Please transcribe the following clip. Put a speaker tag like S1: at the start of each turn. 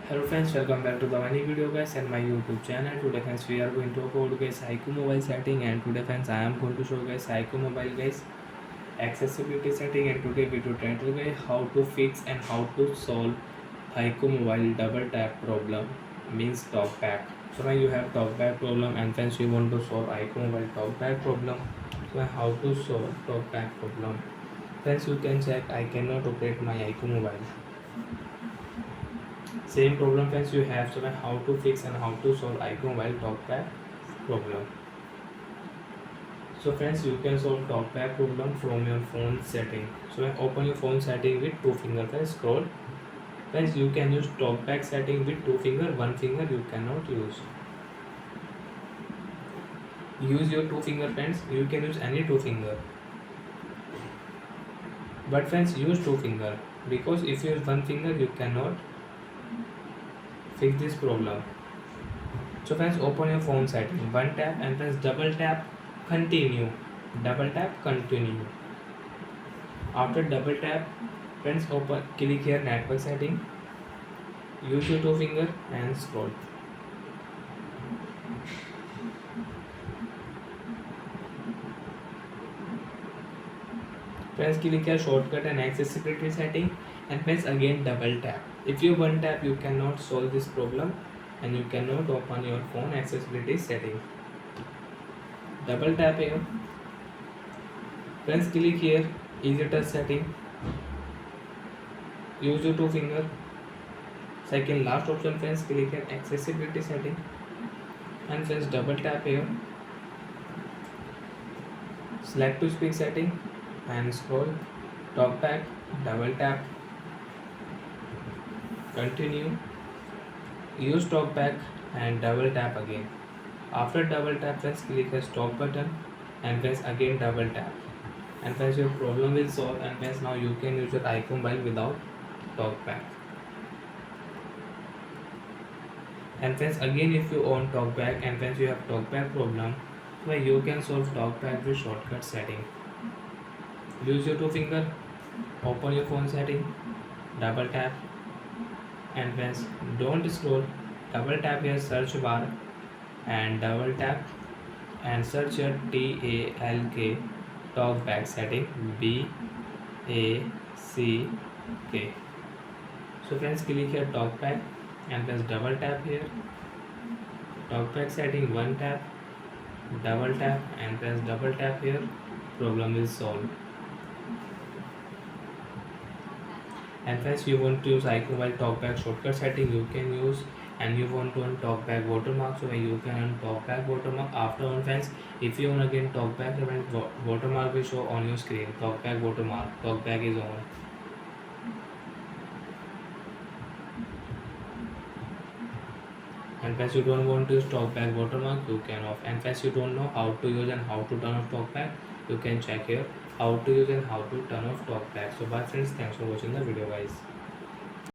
S1: Hello friends, welcome back to the new video guys and my YouTube channel. Today friends we are going to talk about guys iqoo mobile setting, and today friends I am going to show guys iqoo mobile guys accessibility setting, and today video title guys how to fix and how to solve iqoo mobile double tap problem means talkback. So now you have talkback problem and friends you want to solve iqoo mobile talkback problem. So how to solve talkback problem? Friends you can check I cannot operate my iqoo mobile. Same problem friends you have, so how to fix and how to solve iqoo mobile talkback problem. So friends you can solve talkback problem from your phone setting. So open your phone setting with two finger, friends scroll. Friends you can use talkback setting with two finger, one finger you cannot use. Use your two finger friends, you can use any two finger. But friends use two finger, because if you use one finger you cannot fix this problem. So friends open your phone setting, one tap and press double tap continue, double tap continue. After double tap friends open, click here network setting, use your two finger and scroll. Friends click here shortcut and accessibility setting, and friends again double tap. If you one tap you cannot solve this problem and you cannot open your phone accessibility setting. Double tap here. Friends click here easy touch setting, use your two finger. Second last option friends click here accessibility setting, and friends double tap here, select to speak setting and scroll, talkback, double tap continue, use talkback and double tap again. After double tap friends click the stop button and press again double tap, and friends your problem will solve, and friends now you can use your iqoo mobile without talkback. And friends again if you own talkback and friends you have talkback problem, where you can solve talkback with shortcut setting. Use your two finger, open your phone setting, double tap, and friends don't scroll, double tap your search bar and double tap and search your TALK talkback setting BACK. So friends click here talkback and press double tap here, talkback setting one tap, double tap and press double tap here, problem is solved. And friends you want to use iqoo mobile talkback shortcut setting you can use, and you want to on talkback watermark, so you can on talkback watermark. After on friends if you on again talkback then watermark will show on your screen, talkback watermark, talkback is on. And friends you don't want to use talkback watermark you can off. And friends you don't know how to use and how to turn off talkback, you can check here how to use and how to turn off talkback. So bye friends, thanks for watching the video guys.